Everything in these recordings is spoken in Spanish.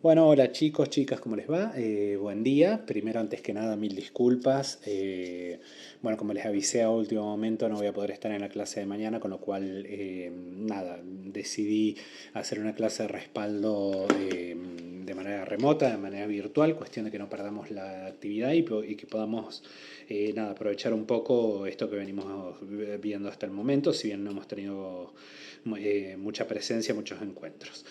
Bueno, hola chicos, chicas, ¿cómo les va? Buen día. Primero, antes que nada, mil disculpas. Bueno, como les avisé a último momento, no voy a poder estar en la clase de mañana, con lo cual, nada, decidí hacer una clase de respaldo de manera remota, de manera virtual, cuestión de que no perdamos la actividad y que podamos, nada, aprovechar un poco esto que venimos viendo hasta el momento, si bien no hemos tenido mucha presencia, muchos encuentros.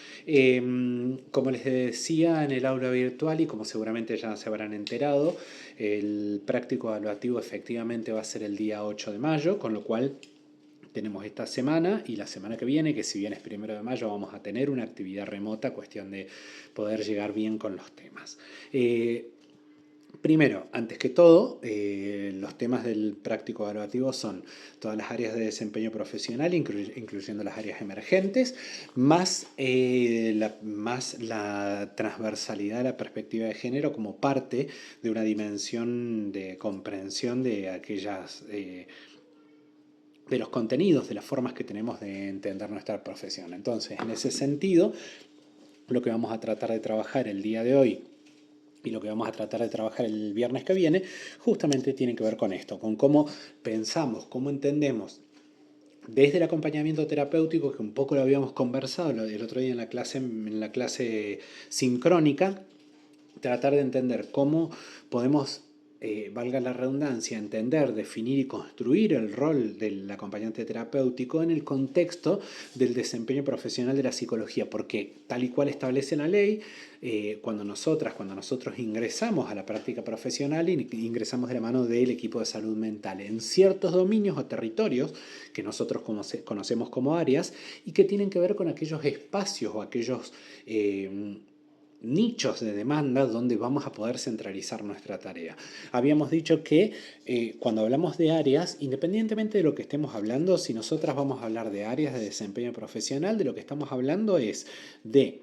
Como les decía en el aula virtual y como seguramente ya se habrán enterado, el práctico evaluativo efectivamente va a ser el día 8 de mayo, con lo cual tenemos esta semana y la semana que viene, que si bien es 1 de mayo, vamos a tener una actividad remota, cuestión de poder llegar bien con los temas. Primero, antes que todo, los temas del práctico evaluativo son todas las áreas de desempeño profesional, incluyendo las áreas emergentes, más la transversalidad de la perspectiva de género como parte de una dimensión de comprensión de aquellas de los contenidos, de las formas que tenemos de entender nuestra profesión. Entonces, en ese sentido, lo que vamos a tratar de trabajar el día de hoy y lo que vamos a tratar de trabajar el viernes que viene, justamente tiene que ver con esto, con cómo pensamos, cómo entendemos desde el acompañamiento terapéutico, que un poco lo habíamos conversado el otro día en la clase sincrónica, tratar de entender cómo podemos, valga la redundancia, entender, definir y construir el rol del acompañante terapéutico en el contexto del desempeño profesional de la psicología, porque tal y cual establece la ley, cuando nosotros ingresamos a la práctica profesional, ingresamos de la mano del equipo de salud mental en ciertos dominios o territorios que nosotros conocemos como áreas y que tienen que ver con aquellos espacios o aquellos nichos de demanda donde vamos a poder centralizar nuestra tarea. Habíamos dicho que cuando hablamos de áreas, independientemente de lo que estemos hablando, si nosotras vamos a hablar de áreas de desempeño profesional, de lo que estamos hablando es de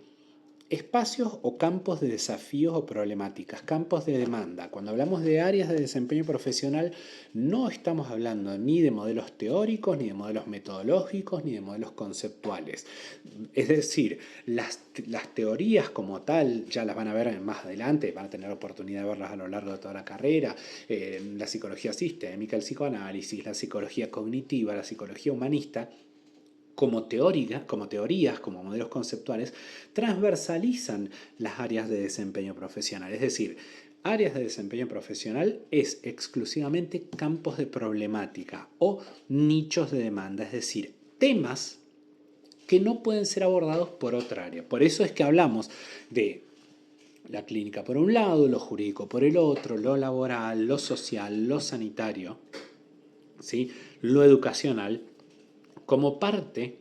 espacios o campos de desafíos o problemáticas, campos de demanda. Cuando hablamos de áreas de desempeño profesional, no estamos hablando ni de modelos teóricos, ni de modelos metodológicos, ni de modelos conceptuales. Es decir, las teorías como tal ya las van a ver más adelante, van a tener oportunidad de verlas a lo largo de toda la carrera. La psicología sistémica, el psicoanálisis, la psicología cognitiva, la psicología humanista, como teorías, como modelos conceptuales, transversalizan las áreas de desempeño profesional. Es decir, áreas de desempeño profesional es exclusivamente campos de problemática o nichos de demanda, es decir, temas que no pueden ser abordados por otra área. Por eso es que hablamos de la clínica por un lado, lo jurídico por el otro, lo laboral, lo social, lo sanitario, ¿sí? Lo educacional, como parte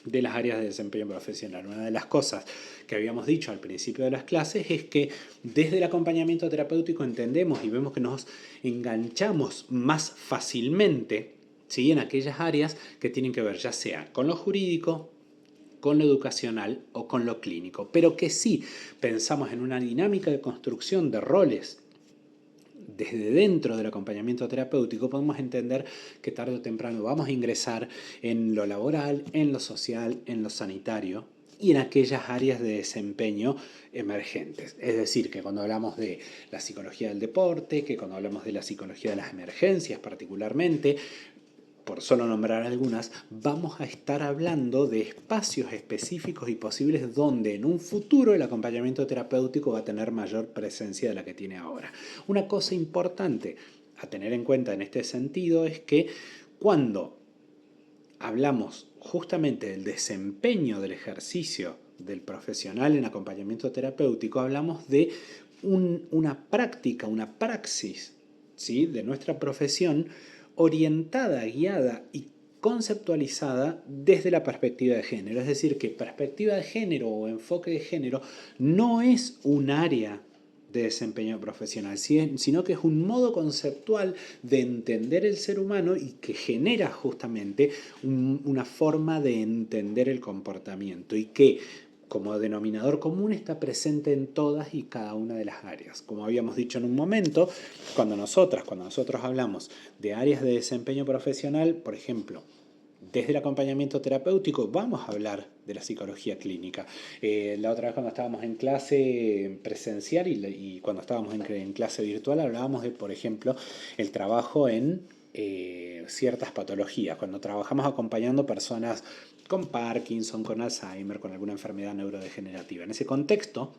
de las áreas de desempeño profesional. Una de las cosas que habíamos dicho al principio de las clases es que desde el acompañamiento terapéutico entendemos y vemos que nos enganchamos más fácilmente, ¿sí?, en aquellas áreas que tienen que ver ya sea con lo jurídico, con lo educacional o con lo clínico, pero que sí pensamos en una dinámica de construcción de roles desde dentro del acompañamiento terapéutico, podemos entender que tarde o temprano vamos a ingresar en lo laboral, en lo social, en lo sanitario y en aquellas áreas de desempeño emergentes. Es decir, que cuando hablamos de la psicología del deporte, que cuando hablamos de la psicología de las emergencias particularmente, por solo nombrar algunas, vamos a estar hablando de espacios específicos y posibles donde en un futuro el acompañamiento terapéutico va a tener mayor presencia de la que tiene ahora. Una cosa importante a tener en cuenta en este sentido es que cuando hablamos justamente del desempeño del ejercicio del profesional en acompañamiento terapéutico, hablamos de una práctica, una praxis, ¿sí?, de nuestra profesión orientada, guiada y conceptualizada desde la perspectiva de género. Es decir, que perspectiva de género o enfoque de género no es un área de desempeño profesional, sino que es un modo conceptual de entender el ser humano y que genera justamente una forma de entender el comportamiento y que como denominador común está presente en todas y cada una de las áreas. Como habíamos dicho en un momento, cuando nosotros hablamos de áreas de desempeño profesional, por ejemplo, desde el acompañamiento terapéutico vamos a hablar de la psicología clínica. La otra vez cuando estábamos en clase presencial y cuando estábamos en clase virtual hablábamos de, por ejemplo, el trabajo en ciertas patologías. Cuando trabajamos acompañando personas con Parkinson, con Alzheimer, con alguna enfermedad neurodegenerativa. En ese contexto,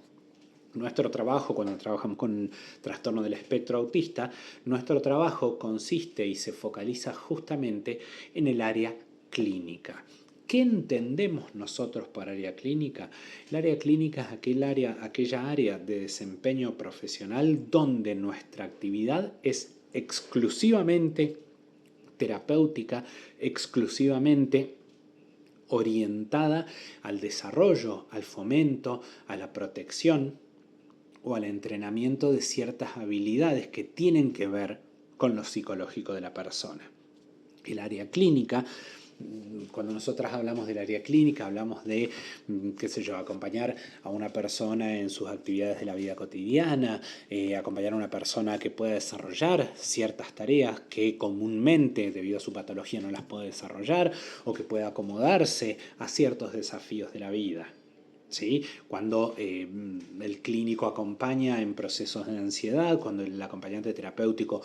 nuestro trabajo, cuando trabajamos con trastorno del espectro autista, nuestro trabajo consiste y se focaliza justamente en el área clínica. ¿Qué entendemos nosotros por área clínica? El área clínica es aquella área de desempeño profesional donde nuestra actividad es exclusivamente terapéutica, exclusivamente orientada al desarrollo, al fomento, a la protección o al entrenamiento de ciertas habilidades que tienen que ver con lo psicológico de la persona. El área clínica, cuando nosotras hablamos del área clínica, hablamos de, acompañar a una persona en sus actividades de la vida cotidiana, acompañar a una persona que pueda desarrollar ciertas tareas que comúnmente, debido a su patología, no las puede desarrollar, o que pueda acomodarse a ciertos desafíos de la vida. ¿Sí? Cuando el clínico acompaña en procesos de ansiedad, cuando el acompañante terapéutico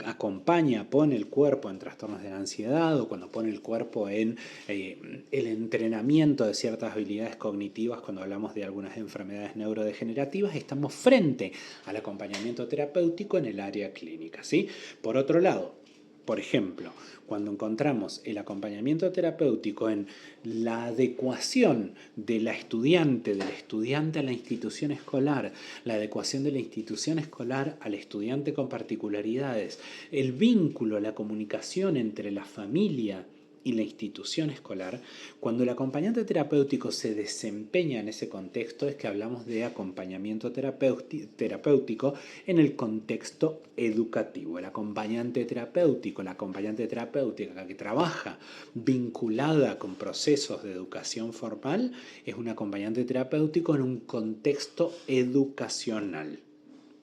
acompaña, pone el cuerpo en trastornos de la ansiedad, o cuando pone el cuerpo en el entrenamiento de ciertas habilidades cognitivas, cuando hablamos de algunas enfermedades neurodegenerativas, estamos frente al acompañamiento terapéutico en el área clínica, ¿sí? Por otro lado, por ejemplo, cuando encontramos el acompañamiento terapéutico en la adecuación del estudiante a la institución escolar, la adecuación de la institución escolar al estudiante con particularidades, el vínculo, la comunicación entre la familia y la institución escolar, cuando el acompañante terapéutico se desempeña en ese contexto es que hablamos de acompañamiento terapéutico en el contexto educativo. El acompañante terapéutico, la acompañante terapéutica que trabaja vinculada con procesos de educación formal es un acompañante terapéutico en un contexto educacional.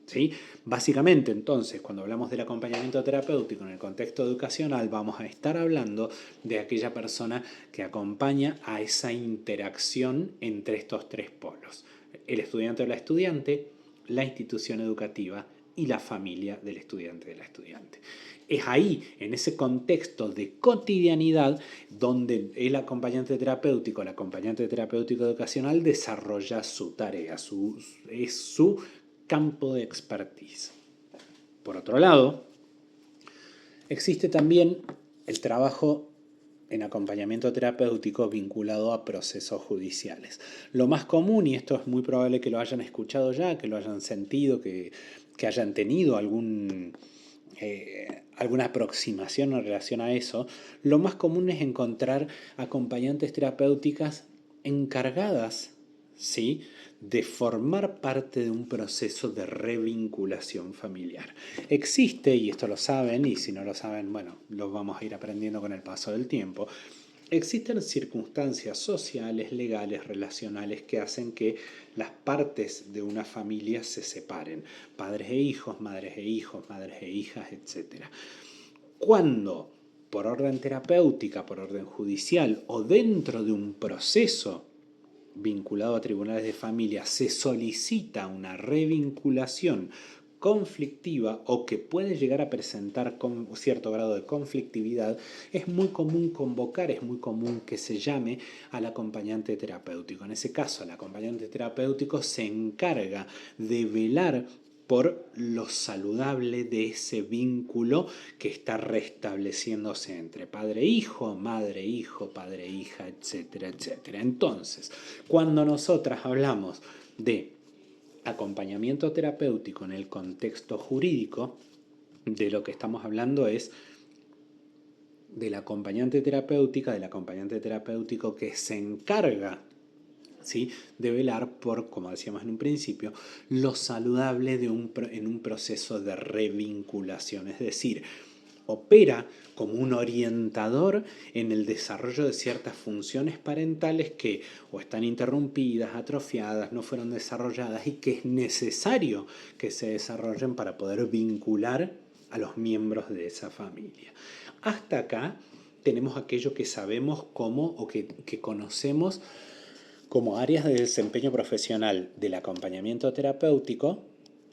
¿Sí? Básicamente, entonces, cuando hablamos del acompañamiento terapéutico en el contexto educacional, vamos a estar hablando de aquella persona que acompaña a esa interacción entre estos tres polos: el estudiante o la estudiante, la institución educativa y la familia del estudiante o de la estudiante. Es ahí, en ese contexto de cotidianidad, donde el acompañante terapéutico educacional desarrolla su tarea, es su campo de expertise. Por otro lado, existe también el trabajo en acompañamiento terapéutico vinculado a procesos judiciales. Lo más común, y esto es muy probable que lo hayan escuchado ya, que lo hayan sentido, que hayan tenido alguna aproximación en relación a eso, lo más común es encontrar acompañantes terapéuticas encargadas, ¿sí?, de formar parte de un proceso de revinculación familiar. Existe, y esto lo saben, y si no lo saben, bueno, lo vamos a ir aprendiendo con el paso del tiempo, existen circunstancias sociales, legales, relacionales que hacen que las partes de una familia se separen. Padres e hijos, madres e hijos, madres e hijas, etc. Cuando, por orden terapéutica, por orden judicial o dentro de un proceso vinculado a tribunales de familia, se solicita una revinculación conflictiva o que puede llegar a presentar con cierto grado de conflictividad, es muy común convocar, es muy común que se llame al acompañante terapéutico. En ese caso, el acompañante terapéutico se encarga de velar por lo saludable de ese vínculo que está restableciéndose entre padre-hijo, madre-hijo, padre-hija, etcétera, etcétera. Entonces, cuando nosotras hablamos de acompañamiento terapéutico en el contexto jurídico, de lo que estamos hablando es del acompañante terapéutico que se encarga, ¿sí?, de velar por, como decíamos en un principio, lo saludable en un proceso de revinculación, es decir, opera como un orientador en el desarrollo de ciertas funciones parentales que o están interrumpidas, atrofiadas, no fueron desarrolladas y que es necesario que se desarrollen para poder vincular a los miembros de esa familia. Hasta acá tenemos aquello que sabemos como o que conocemos como áreas de desempeño profesional del acompañamiento terapéutico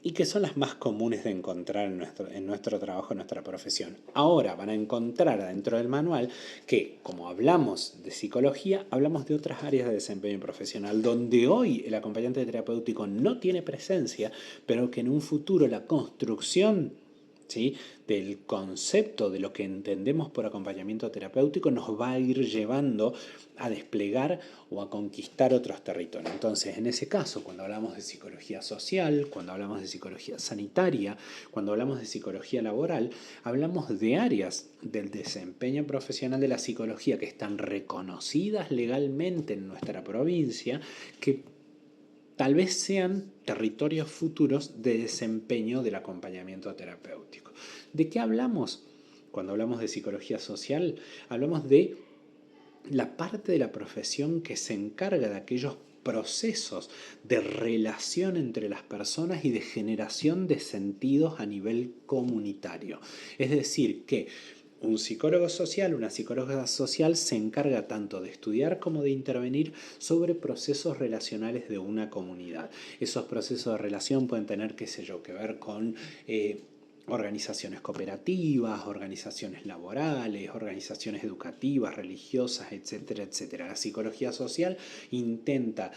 y que son las más comunes de encontrar en nuestro trabajo, en nuestra profesión. Ahora van a encontrar dentro del manual que, como hablamos de psicología, hablamos de otras áreas de desempeño profesional, donde hoy el acompañante terapéutico no tiene presencia, pero que en un futuro la construcción, ¿sí?, del concepto de lo que entendemos por acompañamiento terapéutico nos va a ir llevando a desplegar o a conquistar otros territorios. Entonces, en ese caso, cuando hablamos de psicología social, cuando hablamos de psicología sanitaria, cuando hablamos de psicología laboral, hablamos de áreas del desempeño profesional de la psicología que están reconocidas legalmente en nuestra provincia, que tal vez sean territorios futuros de desempeño del acompañamiento terapéutico. ¿De qué hablamos? Cuando hablamos de psicología social, hablamos de la parte de la profesión que se encarga de aquellos procesos de relación entre las personas y de generación de sentidos a nivel comunitario. Es decir, que un psicólogo social, una psicóloga social se encarga tanto de estudiar como de intervenir sobre procesos relacionales de una comunidad. Esos procesos de relación pueden tener, qué sé yo, que ver con organizaciones cooperativas, organizaciones laborales, organizaciones educativas, religiosas, etcétera, etcétera. La psicología social intenta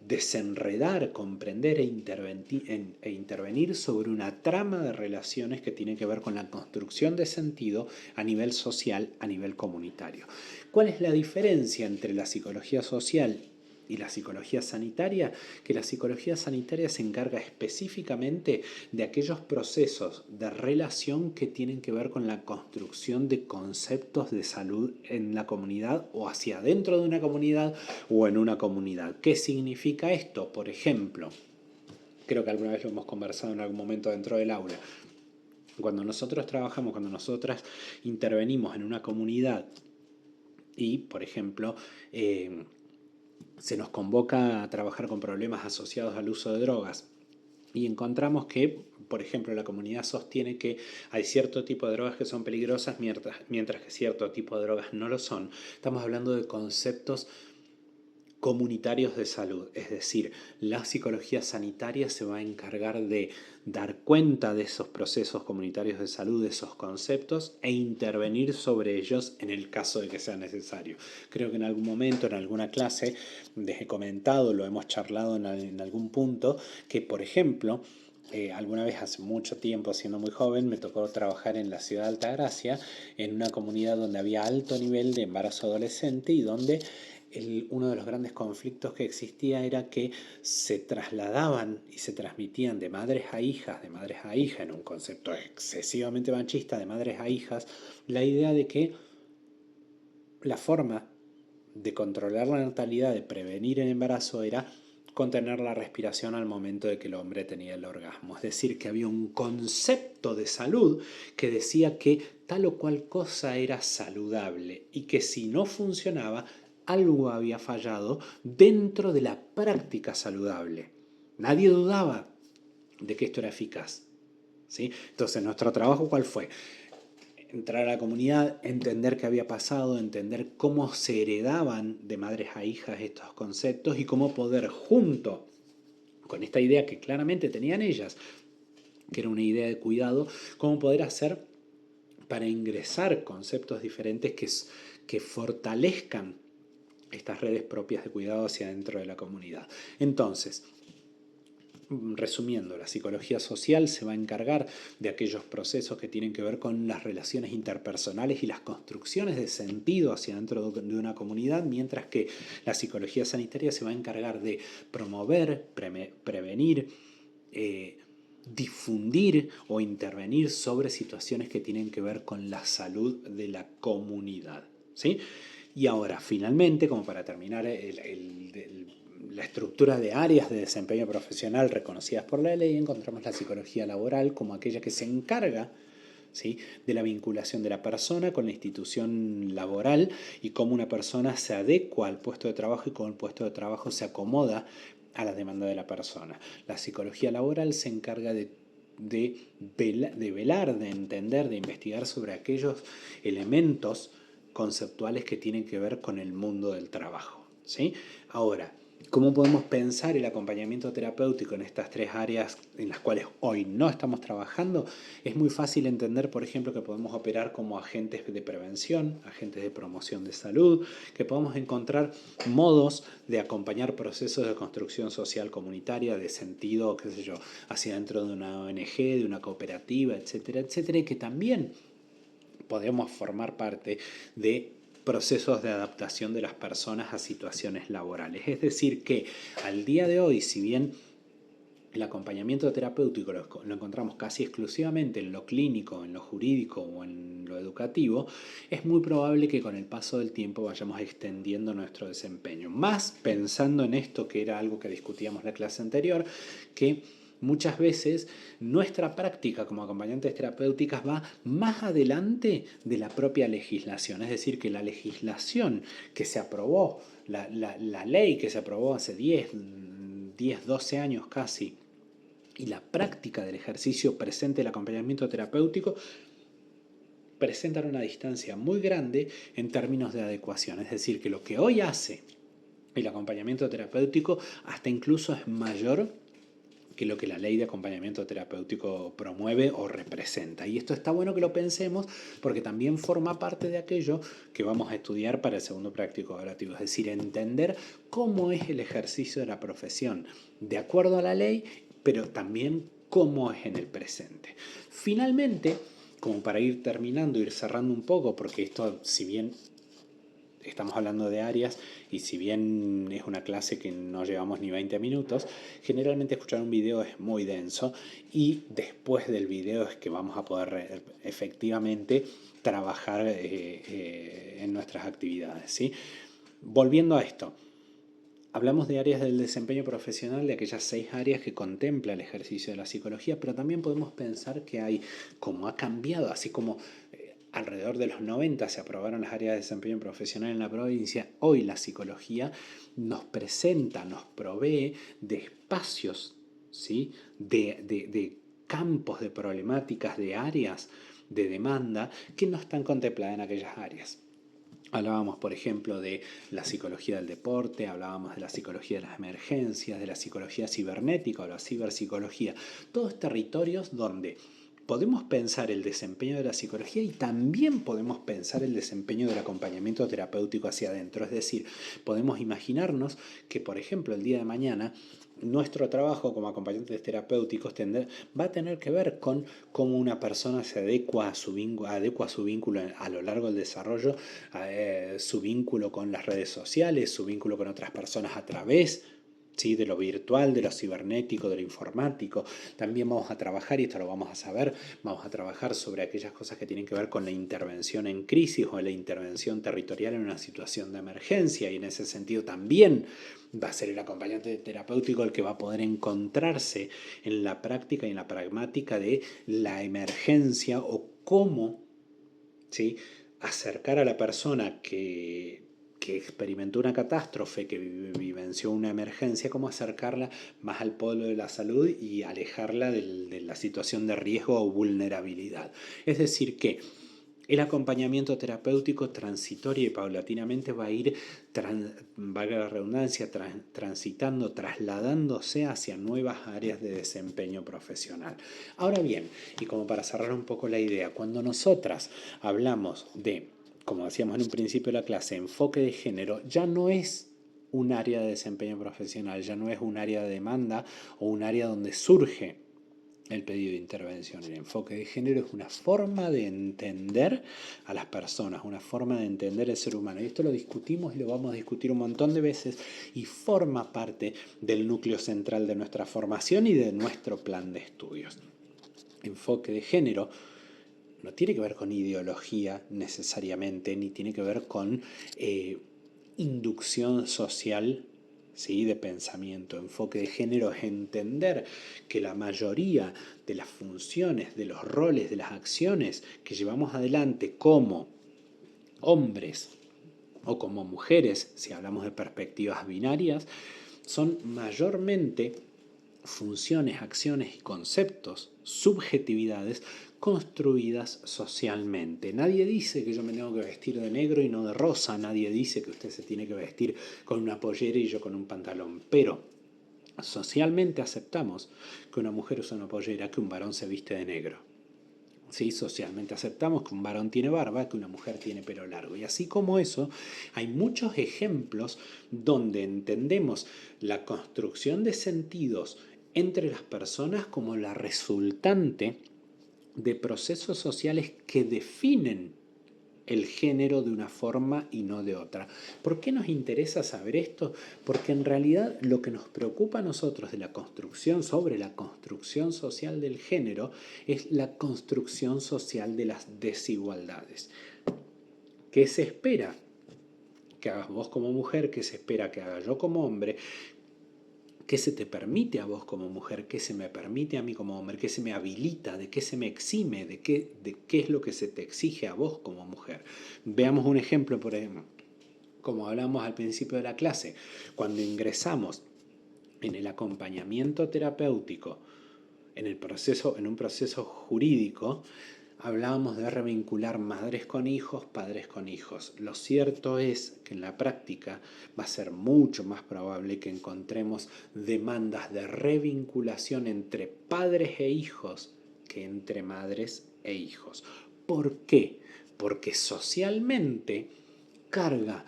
desenredar, comprender e intervenir sobre una trama de relaciones que tiene que ver con la construcción de sentido a nivel social, a nivel comunitario. ¿Cuál es la diferencia entre la psicología social y la psicología sanitaria? Que la psicología sanitaria se encarga específicamente de aquellos procesos de relación que tienen que ver con la construcción de conceptos de salud en la comunidad o hacia adentro de una comunidad o en una comunidad. ¿Qué significa esto? Por ejemplo, creo que alguna vez lo hemos conversado en algún momento dentro del aula. Cuando nosotros trabajamos, cuando nosotras intervenimos en una comunidad y, por ejemplo, se nos convoca a trabajar con problemas asociados al uso de drogas y encontramos que, por ejemplo, la comunidad sostiene que hay cierto tipo de drogas que son peligrosas mientras que cierto tipo de drogas no lo son. Estamos hablando de conceptos comunitarios de salud, es decir, la psicología sanitaria se va a encargar de dar cuenta de esos procesos comunitarios de salud, de esos conceptos e intervenir sobre ellos en el caso de que sea necesario. Creo que en algún momento, en alguna clase, les he comentado, lo hemos charlado en algún punto, que por ejemplo, alguna vez hace mucho tiempo, siendo muy joven, me tocó trabajar en la ciudad de Altagracia, en una comunidad donde había alto nivel de embarazo adolescente y donde uno de los grandes conflictos que existía era que se trasladaban y se transmitían de madres a hijas, en un concepto excesivamente machista, de madres a hijas, la idea de que la forma de controlar la natalidad, de prevenir el embarazo, era contener la respiración al momento de que el hombre tenía el orgasmo. Es decir, que había un concepto de salud que decía que tal o cual cosa era saludable y que si no funcionaba, algo había fallado dentro de la práctica saludable. Nadie dudaba de que esto era eficaz, ¿sí? Entonces, nuestro trabajo, ¿cuál fue? Entrar a la comunidad, entender qué había pasado, entender cómo se heredaban de madres a hijas estos conceptos y cómo poder, junto con esta idea que claramente tenían ellas, que era una idea de cuidado, cómo poder hacer para ingresar conceptos diferentes que fortalezcan estas redes propias de cuidado hacia dentro de la comunidad. Entonces, resumiendo, la psicología social se va a encargar de aquellos procesos que tienen que ver con las relaciones interpersonales y las construcciones de sentido hacia dentro de una comunidad, mientras que la psicología sanitaria se va a encargar de promover, prevenir, difundir o intervenir sobre situaciones que tienen que ver con la salud de la comunidad, ¿sí? Y ahora, finalmente, como para terminar la estructura de áreas de desempeño profesional reconocidas por la ley, encontramos la psicología laboral como aquella que se encarga, ¿sí?, de la vinculación de la persona con la institución laboral y cómo una persona se adecua al puesto de trabajo y cómo el puesto de trabajo se acomoda a las demandas de la persona. La psicología laboral se encarga de velar, de entender, de investigar sobre aquellos elementos conceptuales que tienen que ver con el mundo del trabajo, ¿sí? Ahora, ¿cómo podemos pensar el acompañamiento terapéutico en estas tres áreas en las cuales hoy no estamos trabajando? Es muy fácil entender, por ejemplo, que podemos operar como agentes de prevención, agentes de promoción de salud, que podemos encontrar modos de acompañar procesos de construcción social comunitaria, de sentido, qué sé yo, hacia dentro de una ONG, de una cooperativa, etcétera, etcétera, y que también podemos formar parte de procesos de adaptación de las personas a situaciones laborales. Es decir, que al día de hoy, si bien el acompañamiento terapéutico lo encontramos casi exclusivamente en lo clínico, en lo jurídico o en lo educativo, es muy probable que con el paso del tiempo vayamos extendiendo nuestro desempeño. Más pensando en esto, que era algo que discutíamos en la clase anterior, que muchas veces nuestra práctica como acompañantes terapéuticas va más adelante de la propia legislación. Es decir, que la legislación que se aprobó, la ley que se aprobó hace 12 años casi, y la práctica del ejercicio presente del acompañamiento terapéutico presentan una distancia muy grande en términos de adecuación. Es decir, que lo que hoy hace el acompañamiento terapéutico hasta incluso es mayor que lo que la ley de acompañamiento terapéutico promueve o representa. Y esto está bueno que lo pensemos porque también forma parte de aquello que vamos a estudiar para el segundo práctico evaluativo, es decir, entender cómo es el ejercicio de la profesión de acuerdo a la ley, pero también cómo es en el presente. Finalmente, como para ir terminando, ir cerrando un poco, porque esto, si bien estamos hablando de áreas y si bien es una clase que no llevamos ni 20 minutos, generalmente escuchar un video es muy denso y después del video es que vamos a poder efectivamente trabajar en nuestras actividades, ¿sí? Volviendo a esto, hablamos de áreas del desempeño profesional, de aquellas 6 áreas que contempla el ejercicio de la psicología, pero también podemos pensar que hay, como ha cambiado, así como alrededor de los 90 se aprobaron las áreas de desempeño profesional en la provincia, hoy la psicología nos presenta, nos provee de espacios, ¿sí? de campos, de problemáticas, de áreas de demanda que no están contempladas en aquellas áreas. Hablábamos, por ejemplo, de la psicología del deporte, hablábamos de la psicología de las emergencias, de la psicología cibernética o la ciberpsicología. Todos territorios donde podemos pensar el desempeño de la psicología y también podemos pensar el desempeño del acompañamiento terapéutico hacia adentro. Es decir, podemos imaginarnos que, por ejemplo, el día de mañana nuestro trabajo como acompañantes terapéuticos va a tener que ver con cómo una persona se adecua a su vínculo a lo largo del desarrollo, su vínculo con las redes sociales, su vínculo con otras personas a través, ¿sí?, de lo virtual, de lo cibernético, de lo informático. También vamos a trabajar, y esto lo vamos a saber, vamos a trabajar sobre aquellas cosas que tienen que ver con la intervención en crisis o la intervención territorial en una situación de emergencia, y en ese sentido también va a ser el acompañante terapéutico el que va a poder encontrarse en la práctica y en la pragmática de la emergencia o cómo, ¿sí?, acercar a la persona que experimentó una catástrofe, que vivenció una emergencia, cómo acercarla más al polo de la salud y alejarla de la situación de riesgo o vulnerabilidad. Es decir, que el acompañamiento terapéutico transitorio y paulatinamente va a ir, valga la redundancia, transitando, trasladándose hacia nuevas áreas de desempeño profesional. Ahora bien, y como para cerrar un poco la idea, cuando nosotras hablamos de, como decíamos en un principio de la clase, enfoque de género, ya no es un área de desempeño profesional, ya no es un área de demanda o un área donde surge el pedido de intervención. El enfoque de género es una forma de entender a las personas, una forma de entender el ser humano. Y esto lo discutimos y lo vamos a discutir un montón de veces y forma parte del núcleo central de nuestra formación y de nuestro plan de estudios. Enfoque de género no tiene que ver con ideología necesariamente, ni tiene que ver con inducción social, ¿sí?, de pensamiento. Enfoque de género es entender que la mayoría de las funciones, de los roles, de las acciones que llevamos adelante como hombres o como mujeres, si hablamos de perspectivas binarias, son mayormente funciones, acciones y conceptos, subjetividades construidas socialmente. Nadie dice que yo me tengo que vestir de negro y no de rosa, nadie dice que usted se tiene que vestir con una pollera y yo con un pantalón, pero socialmente aceptamos que una mujer usa una pollera, que un varón se viste de negro. ¿Sí? Socialmente aceptamos que un varón tiene barba, que una mujer tiene pelo largo. Y así como eso, hay muchos ejemplos donde entendemos la construcción de sentidos entre las personas como la resultante de procesos sociales que definen el género de una forma y no de otra. ¿Por qué nos interesa saber esto? Porque en realidad lo que nos preocupa a nosotros de la construcción, sobre la construcción social del género, es la construcción social de las desigualdades. ¿Qué se espera que hagas vos como mujer? ¿Qué se espera que haga yo como hombre? ¿Qué se te permite a vos como mujer? ¿Qué se me permite a mí como hombre? ¿Qué se me habilita? ¿De qué se me exime? ¿De qué es lo que se te exige a vos como mujer? Veamos un ejemplo, por ejemplo, como hablamos al principio de la clase. Cuando ingresamos en el acompañamiento terapéutico, en un proceso jurídico, hablábamos de revincular madres con hijos, padres con hijos. Lo cierto es que en la práctica va a ser mucho más probable que encontremos demandas de revinculación entre padres e hijos que entre madres e hijos. ¿Por qué? Porque socialmente carga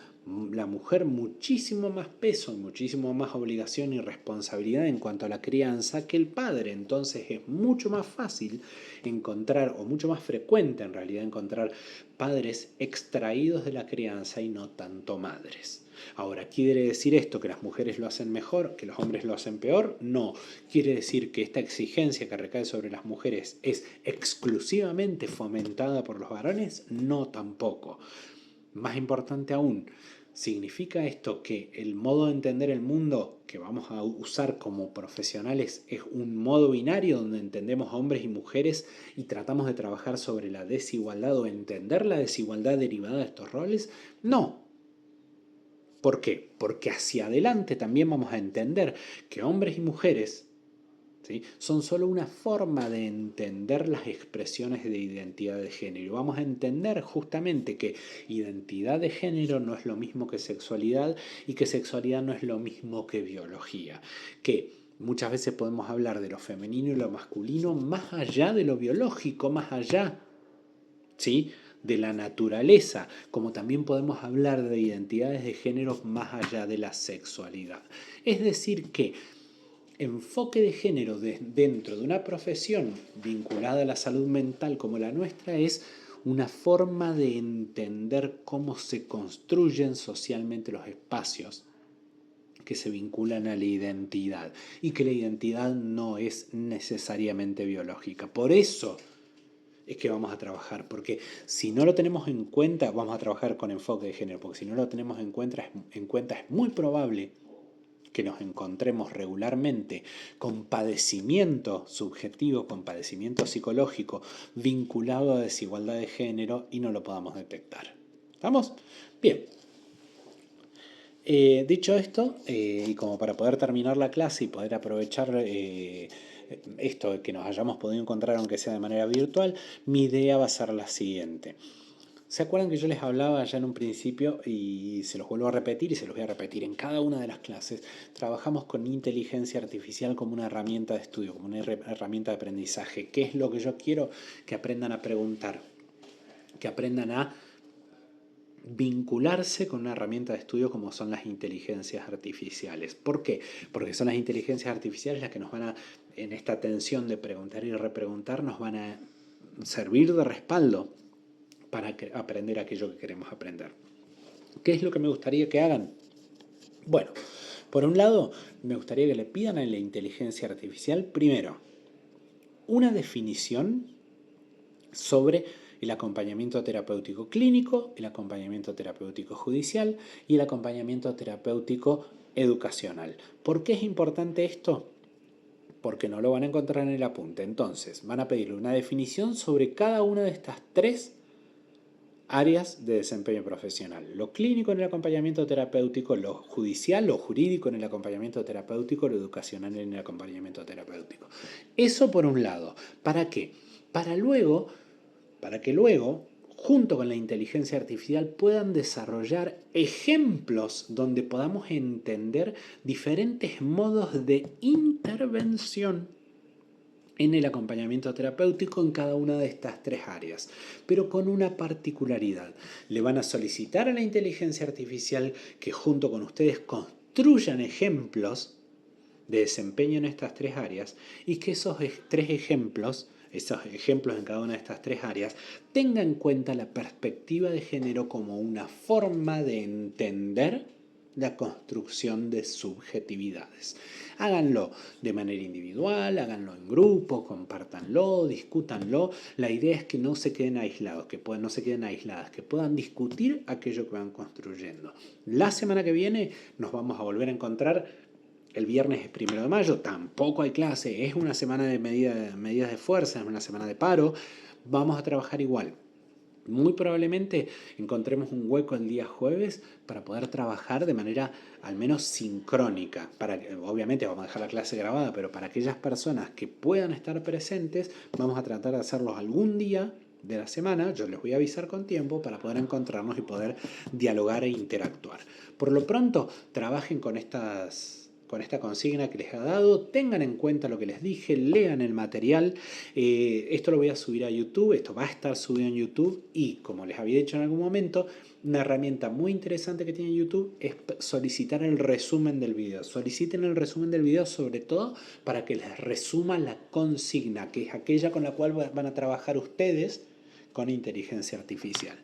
la mujer muchísimo más peso, muchísimo más obligación y responsabilidad en cuanto a la crianza que el padre. Entonces es mucho más fácil encontrar, o mucho más frecuente en realidad, encontrar padres extraídos de la crianza y no tanto madres. Ahora, ¿quiere decir esto que las mujeres lo hacen mejor, que los hombres lo hacen peor? No. ¿Quiere decir que esta exigencia que recae sobre las mujeres es exclusivamente fomentada por los varones? No, tampoco. Más importante aún, ¿significa esto que el modo de entender el mundo que vamos a usar como profesionales es un modo binario donde entendemos a hombres y mujeres y tratamos de trabajar sobre la desigualdad o entender la desigualdad derivada de estos roles? No. ¿Por qué? Porque hacia adelante también vamos a entender que hombres y mujeres, ¿sí?, son solo una forma de entender las expresiones de identidad de género. Vamos a entender justamente que identidad de género no es lo mismo que sexualidad y que sexualidad no es lo mismo que biología. Que muchas veces podemos hablar de lo femenino y lo masculino más allá de lo biológico, más allá, ¿sí?, de la naturaleza, como también podemos hablar de identidades de género más allá de la sexualidad. Es decir que enfoque de género dentro de una profesión vinculada a la salud mental como la nuestra es una forma de entender cómo se construyen socialmente los espacios que se vinculan a la identidad y que la identidad no es necesariamente biológica. Por eso es que vamos a trabajar, porque si no lo tenemos en cuenta, vamos a trabajar con enfoque de género, porque si no lo tenemos en cuenta es muy probable que nos encontremos regularmente con padecimiento subjetivo, con padecimiento psicológico vinculado a desigualdad de género y no lo podamos detectar. ¿Estamos? Bien. Dicho esto, y como para poder terminar la clase y poder aprovechar esto que nos hayamos podido encontrar aunque sea de manera virtual, mi idea va a ser la siguiente. ¿Se acuerdan que yo les hablaba ya en un principio y se los vuelvo a repetir y se los voy a repetir en cada una de las clases? Trabajamos con inteligencia artificial como una herramienta de estudio, como una herramienta de aprendizaje. ¿Qué es lo que yo quiero? Que aprendan a preguntar, que aprendan a vincularse con una herramienta de estudio como son las inteligencias artificiales. ¿Por qué? Porque son las inteligencias artificiales las que nos van a, en esta tensión de preguntar y repreguntar, nos van a servir de respaldo para aprender aquello que queremos aprender. ¿Qué es lo que me gustaría que hagan? Bueno, por un lado, me gustaría que le pidan a la inteligencia artificial, primero, una definición sobre el acompañamiento terapéutico clínico, el acompañamiento terapéutico judicial y el acompañamiento terapéutico educacional. ¿Por qué es importante esto? Porque no lo van a encontrar en el apunte. Entonces, van a pedirle una definición sobre cada una de estas tres áreas de desempeño profesional. Lo clínico en el acompañamiento terapéutico, lo judicial, lo jurídico en el acompañamiento terapéutico, lo educacional en el acompañamiento terapéutico. Eso por un lado. ¿Para qué? Para que luego, junto con la inteligencia artificial, puedan desarrollar ejemplos donde podamos entender diferentes modos de intervención en el acompañamiento terapéutico en cada una de estas tres áreas, pero con una particularidad. Le van a solicitar a la inteligencia artificial que junto con ustedes construyan ejemplos de desempeño en estas tres áreas y que esos ejemplos en cada una de estas tres áreas, tengan en cuenta la perspectiva de género como una forma de entender la construcción de subjetividades. Háganlo de manera individual, háganlo en grupo, compártanlo, discútanlo. La idea es que no se queden aislados, no se queden aisladas, que puedan discutir aquello que van construyendo. La semana que viene nos vamos a volver a encontrar. El viernes es 1 de mayo, tampoco hay clase, es una semana de medidas de fuerza, es una semana de paro. Vamos a trabajar igual. Muy probablemente encontremos un hueco el día jueves para poder trabajar de manera al menos sincrónica. Obviamente vamos a dejar la clase grabada, pero para aquellas personas que puedan estar presentes, vamos a tratar de hacerlos algún día de la semana. Yo les voy a avisar con tiempo para poder encontrarnos y poder dialogar e interactuar. Por lo pronto, trabajen con esta consigna que les ha dado, tengan en cuenta lo que les dije, lean el material. Esto lo voy a subir a YouTube, esto va a estar subido en YouTube y, como les había dicho en algún momento, una herramienta muy interesante que tiene YouTube es solicitar el resumen del video. Soliciten el resumen del video sobre todo para que les resuma la consigna, que es aquella con la cual van a trabajar ustedes con inteligencia artificial.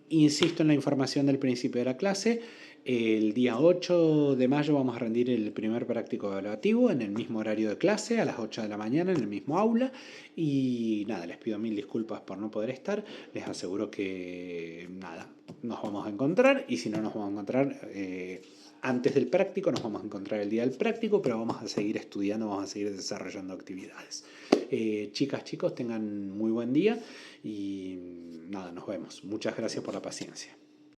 Insisto en la información del principio de la clase. El día 8 de mayo vamos a rendir el primer práctico evaluativo en el mismo horario de clase, a las 8 de la mañana, en el mismo aula. Y nada, les pido mil disculpas por no poder estar. Les aseguro que nada, nos vamos a encontrar. Y si no nos vamos a encontrar antes del práctico, nos vamos a encontrar el día del práctico, pero vamos a seguir estudiando, vamos a seguir desarrollando actividades. Chicas, chicos, tengan muy buen día y nada, nos vemos. Muchas gracias por la paciencia.